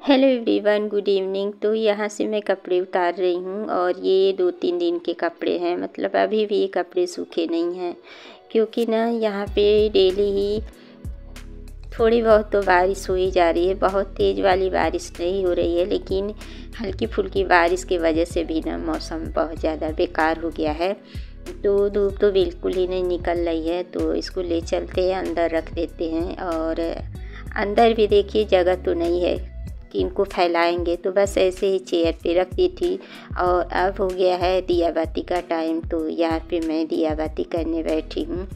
Hello everyone, good evening. तो यहाँ से मैं कपड़े उतार रही हूँ और ये 2-3 दिन के कपड़े हैं। मतलब अभी भी ये कपड़े सूखे नहीं हैं क्योंकि ना यहाँ पे डेली ही थोड़ी बहुत तो बारिश हो ही जा रही है। बहुत तेज़ वाली बारिश नहीं हो रही है, लेकिन हल्की फुल्की बारिश की वजह से भी ना मौसम बहुत ज़्यादा बेकार हो गया है। तो धूप तो बिल्कुल ही नहीं निकल रही है, तो इसको ले चलते हैं, अंदर रख देते हैं। और अंदर भी देखिए जगह तो नहीं है कि इनको फैलाएंगे, तो बस ऐसे ही चेयर पे रख दी थी। और अब हो गया है दिया बाती का टाइम, तो यहाँ पे मैं दिया बाती करने बैठी हूँ।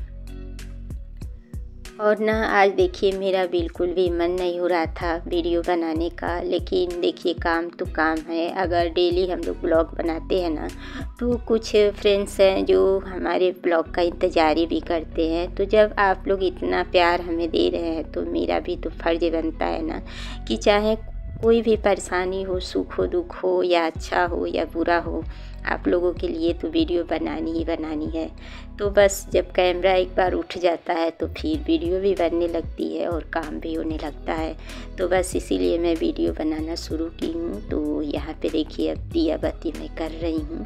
और ना आज देखिए मेरा बिल्कुल भी मन नहीं हो रहा था वीडियो बनाने का, लेकिन देखिए काम तो काम है। अगर डेली हम लोग ब्लॉग बनाते हैं ना, तो कुछ फ्रेंड्स हैं जो हमारे ब्लॉग का इंतज़ार भी करते हैं। तो जब आप लोग इतना प्यार हमें दे रहे हैं, तो मेरा भी तो फ़र्ज़ बनता है ना कि चाहे कोई भी परेशानी हो, सुख हो, दुख हो, या अच्छा हो या बुरा हो, आप लोगों के लिए तो वीडियो बनानी ही बनानी है। तो बस जब कैमरा एक बार उठ जाता है तो फिर वीडियो भी बनने लगती है और काम भी होने लगता है। तो बस इसीलिए मैं वीडियो बनाना शुरू की हूँ। तो यहाँ पे देखिए अब दिया बाती मैं कर रही हूँ।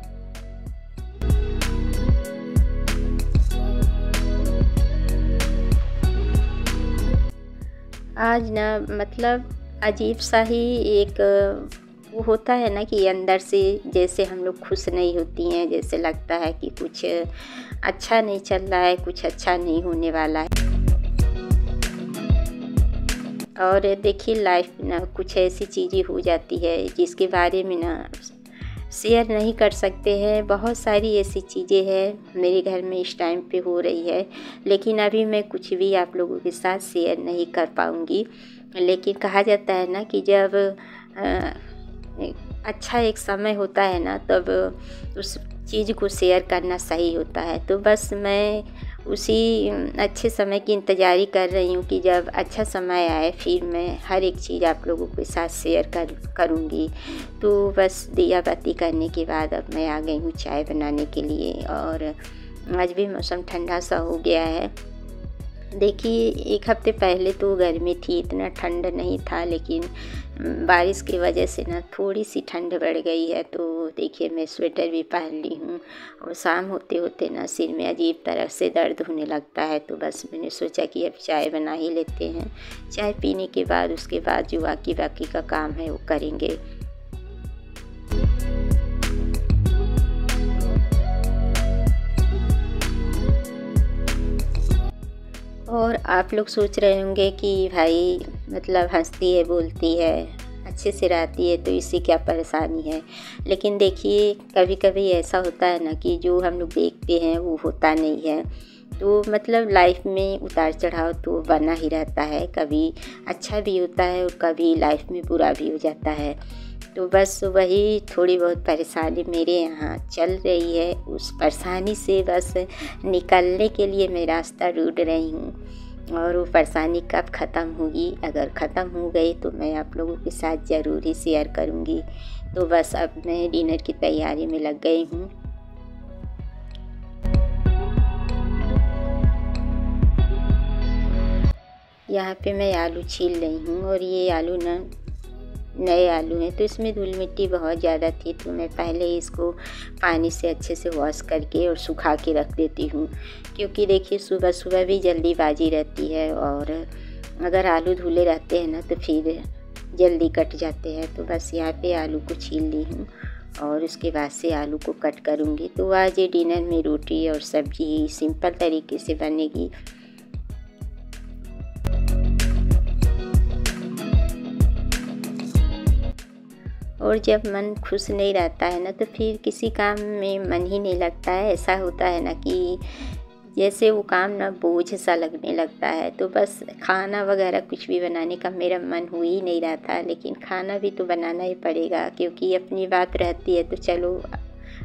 आज ना मतलब अजीब सा ही एक वो होता है ना कि अंदर से जैसे हम लोग खुश नहीं होती हैं, जैसे लगता है कि कुछ अच्छा नहीं चल रहा है, कुछ अच्छा नहीं होने वाला है। और देखिए लाइफ में ना कुछ ऐसी चीज़ें हो जाती है जिसके बारे में ना शेयर नहीं कर सकते हैं। बहुत सारी ऐसी चीज़ें हैं मेरे घर में इस टाइम पे हो रही है, लेकिन अभी मैं कुछ भी आप लोगों के साथ शेयर नहीं कर पाऊँगी। लेकिन कहा जाता है ना कि जब अच्छा एक समय होता है ना, तब उस चीज़ को शेयर करना सही होता है। तो बस मैं उसी अच्छे समय की इंतज़ारी कर रही हूँ कि जब अच्छा समय आए फिर मैं हर एक चीज़ आप लोगों के साथ शेयर करूँगी। तो बस दिया बाती करने के बाद अब मैं आ गई हूँ चाय बनाने के लिए। और आज भी मौसम ठंडा सा हो गया है। देखिए एक हफ्ते पहले तो गर्मी थी, इतना ठंड नहीं था, लेकिन बारिश की वजह से ना थोड़ी सी ठंड बढ़ गई है। तो देखिए मैं स्वेटर भी पहन ली हूँ। और शाम होते होते ना सिर में अजीब तरह से दर्द होने लगता है। तो बस मैंने सोचा कि अब चाय बना ही लेते हैं। चाय पीने के बाद उसके बाद जो बाकी का काम है वो करेंगे। और आप लोग सोच रहे होंगे कि भाई मतलब हंसती है, बोलती है, अच्छे से रहती है, तो इससे क्या परेशानी है। लेकिन देखिए कभी कभी ऐसा होता है ना कि जो हम लोग देखते हैं वो होता नहीं है। तो मतलब लाइफ में उतार चढ़ाव तो बना ही रहता है, कभी अच्छा भी होता है और कभी लाइफ में बुरा भी हो जाता है। तो बस वही थोड़ी बहुत परेशानी मेरे यहाँ चल रही है। उस परेशानी से बस निकलने के लिए मैं रास्ता ढूंढ रही हूँ। और वो परेशानी कब ख़त्म होगी, अगर ख़त्म हो गई तो मैं आप लोगों के साथ ज़रूर ही शेयर करूँगी। तो बस अब मैं डिनर की तैयारी में लग गई हूँ। यहाँ पे मैं आलू छील रही हूँ और ये आलू ना नए आलू हैं, तो इसमें धूल मिट्टी बहुत ज़्यादा थी। तो मैं पहले इसको पानी से अच्छे से वॉश करके और सुखा के रख देती हूँ, क्योंकि देखिए सुबह सुबह भी जल्दीबाजी रहती है और अगर आलू धुले रहते हैं ना तो फिर जल्दी कट जाते हैं। तो बस यहाँ पे आलू को छील ली हूँ और उसके बाद से आलू को कट करूँगी। तो आज ये डिनर में रोटी और सब्जी सिंपल तरीके से बनेगी। और जब मन खुश नहीं रहता है ना, तो फिर किसी काम में मन ही नहीं लगता है। ऐसा होता है ना कि जैसे वो काम ना बोझ सा लगने लगता है। तो बस खाना वगैरह कुछ भी बनाने का मेरा मन हो ही नहीं रहा था, लेकिन खाना भी तो बनाना ही पड़ेगा, क्योंकि अपनी बात रहती है। तो चलो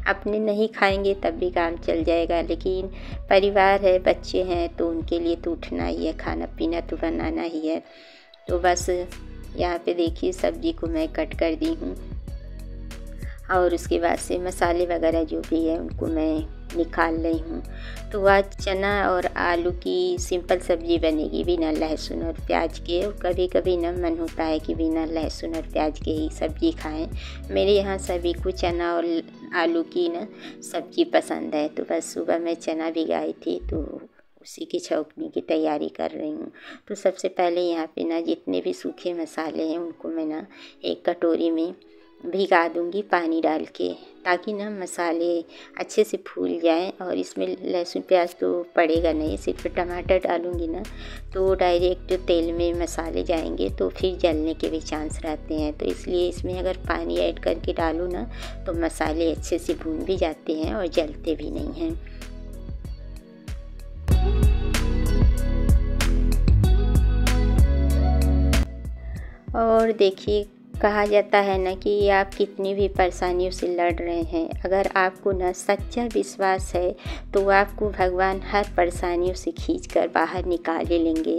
अपने नहीं खाएंगे तब भी काम चल जाएगा, लेकिन परिवार है, बच्चे हैं, तो उनके लिए तो उठना ही है, खाना पीना तो बनाना ही है। तो बस यहाँ पे देखिए सब्जी को मैं कट कर दी हूँ और उसके बाद से मसाले वगैरह जो भी है उनको मैं निकाल रही हूँ। तो आज चना और आलू की सिंपल सब्ज़ी बनेगी बिना लहसुन और प्याज के। और कभी कभी ना मन होता है कि बिना लहसुन और प्याज के ही सब्ज़ी खाएं। मेरे यहाँ सभी को चना और आलू की ना सब्ज़ी पसंद है। तो बस सुबह मैं चना भिगाई थी तो उसी की छौंकने की तैयारी कर रही हूँ। तो सबसे पहले यहाँ पे ना जितने भी सूखे मसाले हैं उनको मैं ना एक कटोरी में भिगा दूँगी पानी डाल के, ताकि ना मसाले अच्छे से फूल जाएं। और इसमें लहसुन प्याज तो पड़ेगा नहीं, सिर्फ टमाटर डालूँगी ना तो डायरेक्ट तेल में मसाले जाएंगे तो फिर जलने के भी चांस रहते हैं। तो इसलिए इसमें अगर पानी ऐड करके डालूँ ना तो मसाले अच्छे से भून भी जाते हैं और जलते भी नहीं हैं। और देखिए, कहा जाता है ना कि आप कितनी भी परेशानियों से लड़ रहे हैं, अगर आपको ना सच्चा विश्वास है तो आपको भगवान हर परेशानियों से खींचकर बाहर निकाल लेंगे।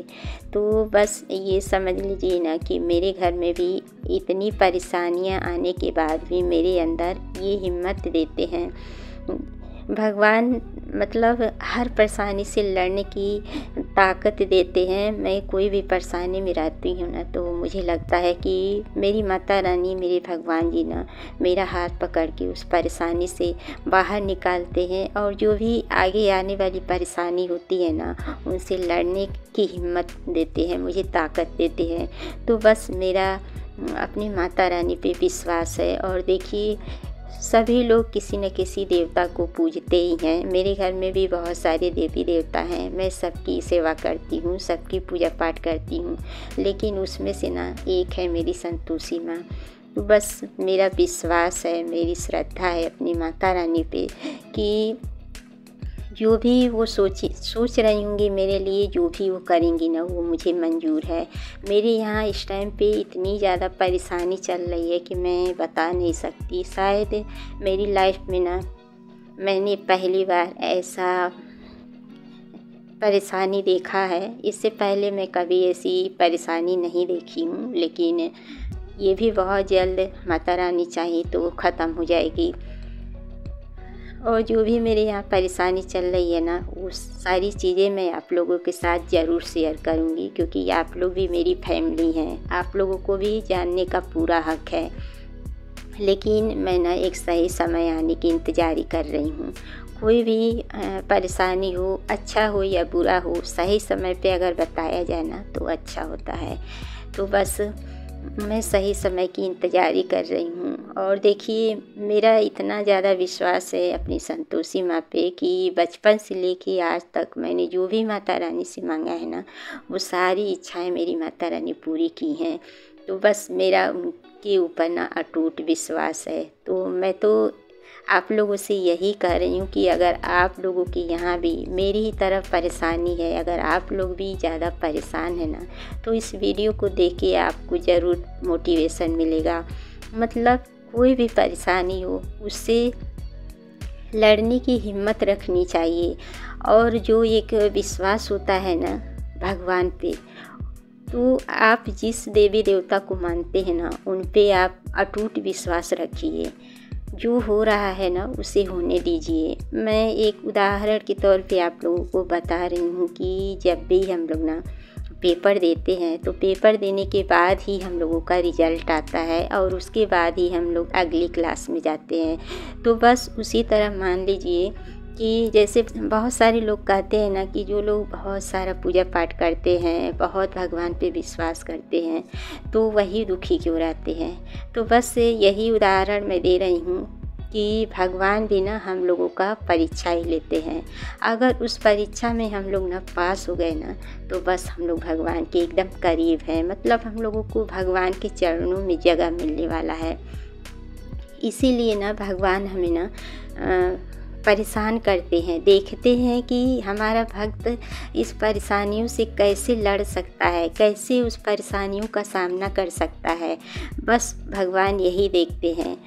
तो बस ये समझ लीजिए ना कि मेरे घर में भी इतनी परेशानियां आने के बाद भी मेरे अंदर ये हिम्मत देते हैं भगवान, मतलब हर परेशानी से लड़ने की ताकत देते हैं। मैं कोई भी परेशानी में रहती हूँ ना तो मुझे लगता है कि मेरी माता रानी, मेरे भगवान जी ना मेरा हाथ पकड़ के उस परेशानी से बाहर निकालते हैं। और जो भी आगे आने वाली परेशानी होती है ना उनसे लड़ने की हिम्मत देते हैं, मुझे ताकत देते हैं। तो बस मेरा अपनी माता रानी पे विश्वास है। और देखिए, सभी लोग किसी न किसी देवता को पूजते ही हैं। मेरे घर में भी बहुत सारे देवी देवता हैं, मैं सबकी सेवा करती हूँ, सबकी पूजा पाठ करती हूँ, लेकिन उसमें से ना एक है मेरी संतोषी माँ। तो बस मेरा विश्वास है, मेरी श्रद्धा है अपनी माता रानी पे कि जो भी वो सोच रही होंगी मेरे लिए, जो भी वो करेंगी ना वो मुझे मंजूर है। मेरे यहाँ इस टाइम पे इतनी ज़्यादा परेशानी चल रही है कि मैं बता नहीं सकती। शायद मेरी लाइफ में ना मैंने पहली बार ऐसा परेशानी देखा है। इससे पहले मैं कभी ऐसी परेशानी नहीं देखी हूँ, लेकिन ये भी बहुत जल्द माता रानी चाहे तो ख़त्म हो जाएगी। और जो भी मेरे यहाँ परेशानी चल रही है ना वो सारी चीज़ें मैं आप लोगों के साथ ज़रूर शेयर करूँगी, क्योंकि आप लोग भी मेरी फैमिली हैं, आप लोगों को भी जानने का पूरा हक है। लेकिन मैं ना एक सही समय आने की इंतज़ार कर रही हूँ। कोई भी परेशानी हो, अच्छा हो या बुरा हो, सही समय पे अगर बताया जाए ना तो अच्छा होता है। तो बस मैं सही समय की इंतज़ार कर रही हूँ। और देखिए, मेरा इतना ज़्यादा विश्वास है अपनी संतोषी माँ पे कि बचपन से लेके आज तक मैंने जो भी माता रानी से मांगा है ना वो सारी इच्छाएं मेरी माता रानी पूरी की हैं। तो बस मेरा उनके ऊपर ना अटूट विश्वास है। तो मैं तो आप लोगों से यही कह रही हूँ कि अगर आप लोगों के यहाँ भी मेरी ही तरफ परेशानी है, अगर आप लोग भी ज़्यादा परेशान है ना तो इस वीडियो को देख के आपको ज़रूर मोटिवेशन मिलेगा। मतलब कोई भी परेशानी हो उससे लड़ने की हिम्मत रखनी चाहिए। और जो एक विश्वास होता है ना भगवान पे, तो आप जिस देवी देवता को मानते हैं ना उन पे आप अटूट विश्वास रखिए। जो हो रहा है ना उसे होने दीजिए। मैं एक उदाहरण के तौर पे आप लोगों को बता रही हूँ कि जब भी हम लोग ना पेपर देते हैं तो पेपर देने के बाद ही हम लोगों का रिज़ल्ट आता है और उसके बाद ही हम लोग अगली क्लास में जाते हैं। तो बस उसी तरह मान लीजिए कि जैसे बहुत सारे लोग कहते हैं ना कि जो लोग बहुत सारा पूजा पाठ करते हैं, बहुत भगवान पे विश्वास करते हैं, तो वही दुखी क्यों रहते हैं। तो बस यही उदाहरण मैं दे रही हूँ कि भगवान भी ना हम लोगों का परीक्षा ही लेते हैं। अगर उस परीक्षा में हम लोग ना पास हो गए ना तो बस हम लोग भगवान के एकदम करीब हैं। मतलब हम लोगों को भगवान के चरणों में जगह मिलने वाला है। इसीलिए ना भगवान हमें ना परेशान करते हैं, देखते हैं कि हमारा भक्त इस परेशानियों से कैसे लड़ सकता है, कैसे उस परेशानियों का सामना कर सकता है। बस भगवान यही देखते हैं।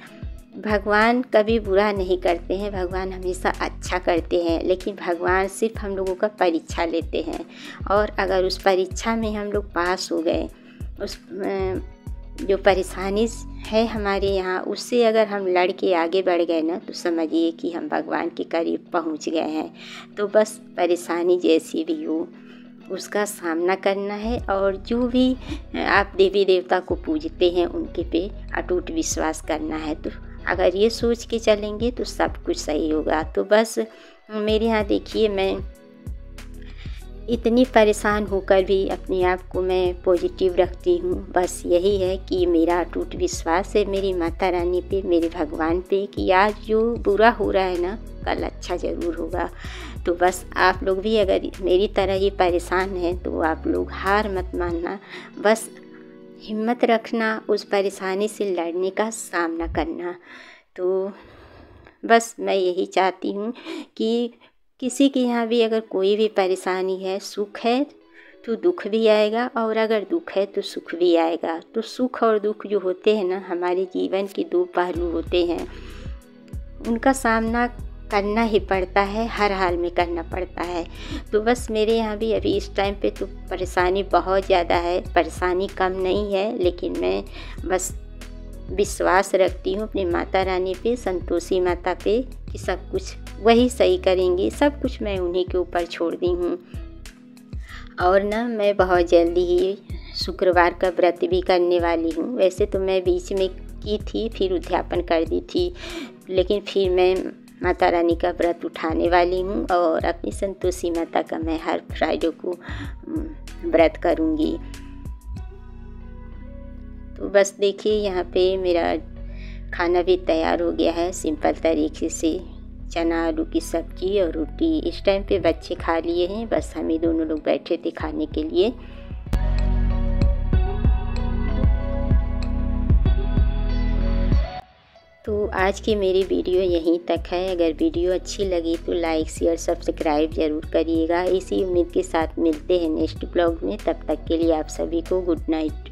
भगवान कभी बुरा नहीं करते हैं, भगवान हमेशा अच्छा करते हैं। लेकिन भगवान सिर्फ हम लोगों का परीक्षा लेते हैं और अगर उस परीक्षा में हम लोग पास हो गए, उस जो परेशानी है हमारे यहाँ, उससे अगर हम लड़ के आगे बढ़ गए ना, तो समझिए कि हम भगवान के करीब पहुँच गए हैं। तो बस परेशानी जैसी भी हो उसका सामना करना है, और जो भी आप देवी देवता को पूजते हैं उनके पे अटूट विश्वास करना है। तो अगर ये सोच के चलेंगे तो सब कुछ सही होगा। तो बस मेरे यहाँ देखिए, मैं इतनी परेशान होकर भी अपने आप को मैं पॉजिटिव रखती हूँ। बस यही है कि मेरा अटूट विश्वास है मेरी माता रानी पे, मेरे भगवान पे, कि आज जो बुरा हो रहा है ना, कल अच्छा ज़रूर होगा। तो बस आप लोग भी अगर मेरी तरह ही परेशान हैं तो आप लोग हार मत मानना, बस हिम्मत रखना, उस परेशानी से लड़ने का सामना करना। तो बस मैं यही चाहती हूँ कि किसी के यहाँ भी अगर कोई भी परेशानी है, सुख है तो दुख भी आएगा, और अगर दुख है तो सुख भी आएगा। तो सुख और दुख जो होते हैं ना, हमारे जीवन के दो पहलू होते हैं, उनका सामना करना ही पड़ता है, हर हाल में करना पड़ता है। तो बस मेरे यहाँ भी अभी इस टाइम पे तो परेशानी बहुत ज़्यादा है, परेशानी कम नहीं है, लेकिन मैं बस विश्वास रखती हूँ अपनी माता रानी पे, संतोषी माता पे, कि सब कुछ वही सही करेंगी, सब कुछ मैं उन्हीं के ऊपर छोड़ दी हूँ। और ना, मैं बहुत जल्दी ही शुक्रवार का व्रत भी करने वाली हूँ। वैसे तो मैं बीच में की थी, फिर उद्यापन कर दी थी, लेकिन फिर मैं माता रानी का व्रत उठाने वाली हूँ, और अपनी संतोषी माता का मैं हर फ्राइडे को व्रत करूँगी। तो बस देखिए, यहाँ पे मेरा खाना भी तैयार हो गया है, सिंपल तरीके से चना आलू की सब्ज़ी और रोटी। इस टाइम पे बच्चे खा लिए हैं, बस हम ही दोनों लोग बैठे थे खाने के लिए। तो आज की मेरी वीडियो यहीं तक है। अगर वीडियो अच्छी लगी तो लाइक शेयर सब्सक्राइब ज़रूर करिएगा। इसी उम्मीद के साथ मिलते हैं नेक्स्ट ब्लॉग में। तब तक के लिए आप सभी को गुड नाइट।